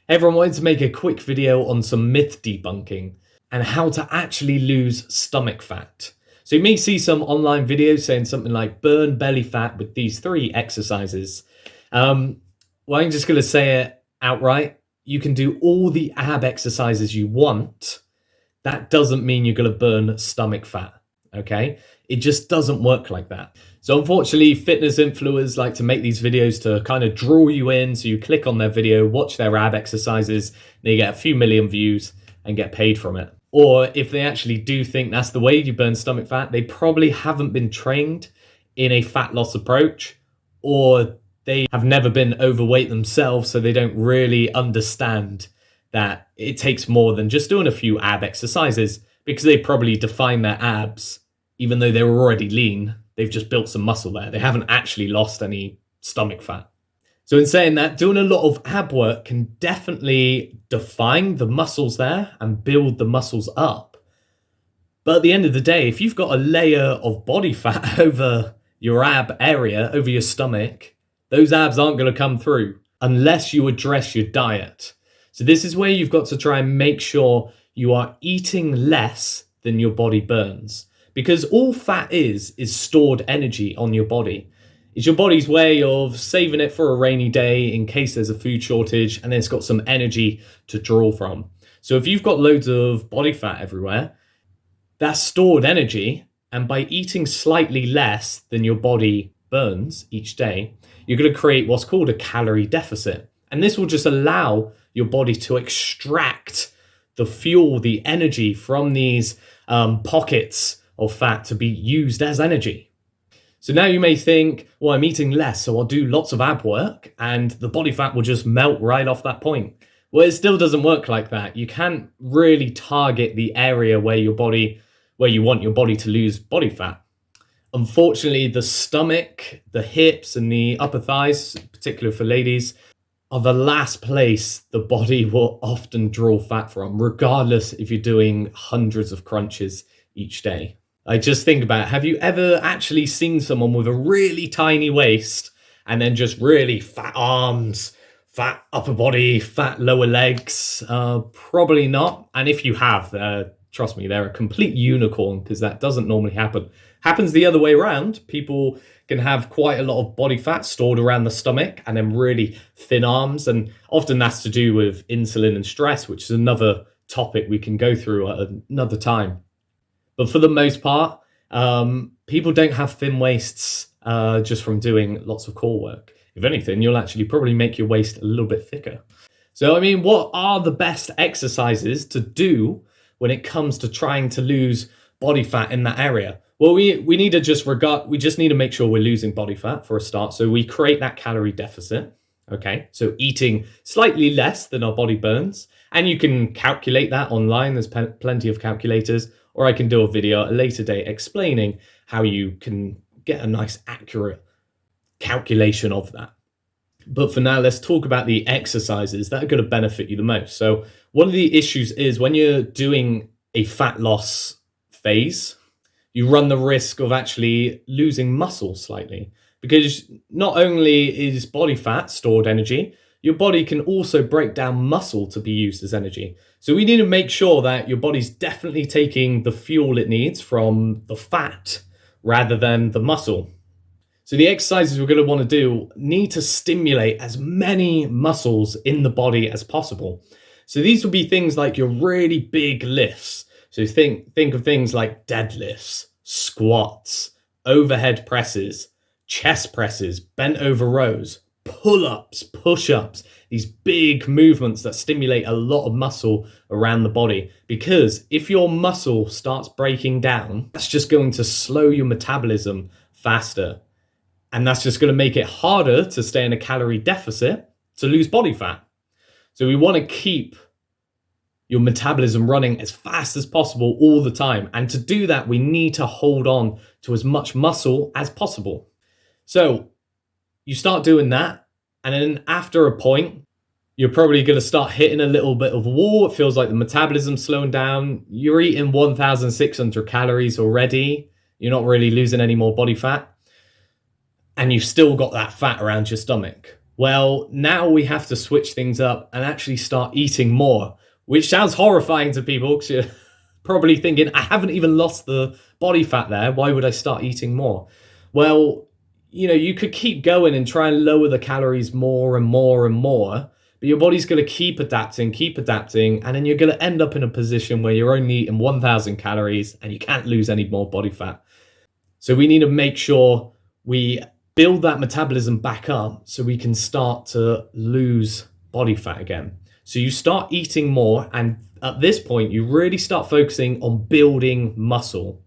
Everyone wanted to make a quick video on some myth debunking and how to actually lose stomach fat. So you may see some online videos saying something like burn belly fat with these 3 exercises. Well, I'm just going to say it outright. You can do all the ab exercises you want. That doesn't mean you're going to burn stomach fat, okay? It just doesn't work like that. So unfortunately, fitness influencers like to make these videos to kind of draw you in. So you click on their video, watch their ab exercises, they get a few million views and get paid from it. Or if they actually do think that's the way you burn stomach fat, they probably haven't been trained in a fat loss approach, or they have never been overweight themselves, so they don't really understand that it takes more than just doing a few ab exercises, because they probably define their abs, even though they were already lean. They've just built some muscle there. They haven't actually lost any stomach fat. So in saying that, doing a lot of ab work can definitely define the muscles there and build the muscles up. But at the end of the day, if you've got a layer of body fat over your ab area, over your stomach, those abs aren't going to come through unless you address your diet. So this is where you've got to try and make sure you are eating less than your body burns. Because all fat is stored energy on your body. It's your body's way of saving it for a rainy day in case there's a food shortage, and then it's got some energy to draw from. So if you've got loads of body fat everywhere, that's stored energy, and by eating slightly less than your body burns each day, you're going to create what's called a calorie deficit. And this will just allow your body to extract the fuel, the energy from these pockets of fat to be used as energy. So now you may think, well, I'm eating less, so I'll do lots of ab work and the body fat will just melt right off that point. Well, it still doesn't work like that. You can't really target the area where you want your body to lose body fat. Unfortunately, the stomach, the hips and the upper thighs, particularly for ladies, are the last place the body will often draw fat from, regardless if you're doing hundreds of crunches each day. I just think about, have you ever actually seen someone with a really tiny waist and then just really fat arms, fat upper body, fat lower legs? Probably not. And if you have, trust me, they're a complete unicorn, because that doesn't normally happen. Happens the other way around. People can have quite a lot of body fat stored around the stomach and then really thin arms. And often that's to do with insulin and stress, which is another topic we can go through at another time. But for the most part, people don't have thin waists just from doing lots of core work. If anything, you'll actually probably make your waist a little bit thicker. So, I mean, what are the best exercises to do when it comes to trying to lose body fat in that area? Well, we need to just need to make sure we're losing body fat for a start. So we create that calorie deficit. Okay, so eating slightly less than our body burns. And you can calculate that online. There's plenty of calculators. Or I can do a video at a later date explaining how you can get a nice accurate calculation of that. But for now, let's talk about the exercises that are going to benefit you the most. So one of the issues is when you're doing a fat loss phase, you run the risk of actually losing muscle slightly, because not only is body fat stored energy, your body can also break down muscle to be used as energy. So we need to make sure that your body's definitely taking the fuel it needs from the fat rather than the muscle. So the exercises we're going to want to do need to stimulate as many muscles in the body as possible. So these will be things like your really big lifts. So think of things like deadlifts, squats, overhead presses, chest presses, bent over rows, pull-ups, push-ups, these big movements that stimulate a lot of muscle around the body. Because if your muscle starts breaking down, that's just going to slow your metabolism faster. And that's just going to make it harder to stay in a calorie deficit to lose body fat. So we want to keep your metabolism running as fast as possible all the time. And to do that, we need to hold on to as much muscle as possible. So you start doing that, and then after a point, you're probably going to start hitting a little bit of a wall. It feels like the metabolism's slowing down. You're eating 1,600 calories already. You're not really losing any more body fat. And you've still got that fat around your stomach. Well, now we have to switch things up and actually start eating more, which sounds horrifying to people because you're probably thinking, I haven't even lost the body fat there. Why would I start eating more? Well, you could keep going and try and lower the calories more and more and more, but your body's going to keep adapting, and then you're going to end up in a position where you're only eating 1,000 calories and you can't lose any more body fat. So we need to make sure we build that metabolism back up so we can start to lose body fat again. So you start eating more, and at this point, you really start focusing on building muscle.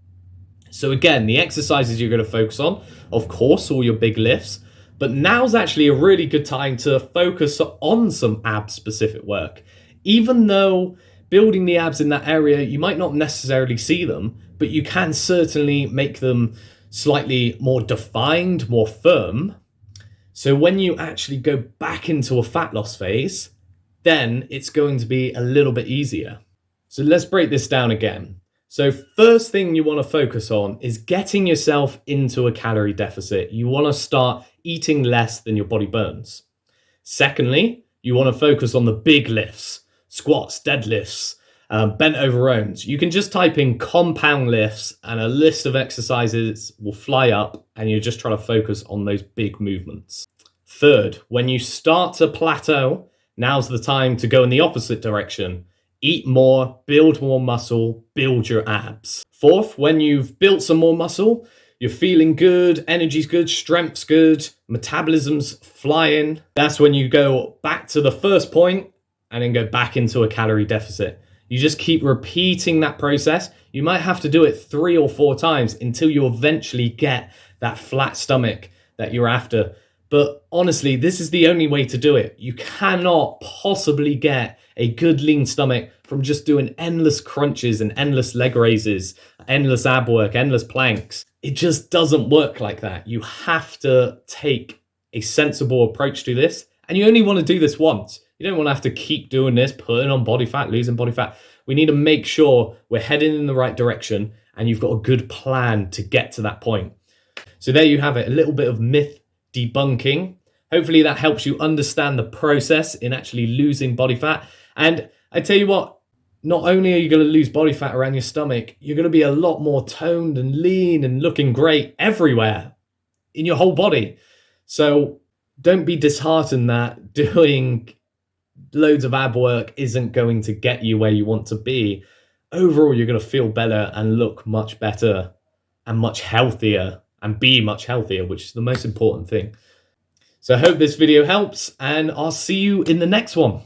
So again, the exercises you're going to focus on, of course, all your big lifts, but now's actually a really good time to focus on some ab-specific work. Even though building the abs in that area, you might not necessarily see them, but you can certainly make them slightly more defined, more firm. So when you actually go back into a fat loss phase, then it's going to be a little bit easier. So let's break this down again. So first thing you want to focus on is getting yourself into a calorie deficit. You want to start eating less than your body burns. Secondly, you want to focus on the big lifts, squats, deadlifts, bent over rows. You can just type in compound lifts and a list of exercises will fly up, and you're just trying to focus on those big movements. Third, when you start to plateau, now's the time to go in the opposite direction. Eat more, build more muscle, build your abs. Fourth, when you've built some more muscle, you're feeling good, energy's good, strength's good, metabolism's flying. That's when you go back to the first point and then go back into a calorie deficit. You just keep repeating that process. You might have to do it 3 or 4 times until you eventually get that flat stomach that you're after. But honestly, this is the only way to do it. You cannot possibly get a good lean stomach from just doing endless crunches and endless leg raises, endless ab work, endless planks. It just doesn't work like that. You have to take a sensible approach to this, and you only want to do this once. You don't want to have to keep doing this, putting on body fat, losing body fat. We need to make sure we're heading in the right direction and you've got a good plan to get to that point. So there you have it, a little bit of myth debunking. Hopefully that helps you understand the process in actually losing body fat. And I tell you what, not only are you going to lose body fat around your stomach, you're going to be a lot more toned and lean and looking great everywhere in your whole body. So don't be disheartened that doing loads of ab work isn't going to get you where you want to be. Overall, you're going to feel better and look much better and much healthier and be much healthier, which is the most important thing. So I hope this video helps, and I'll see you in the next one.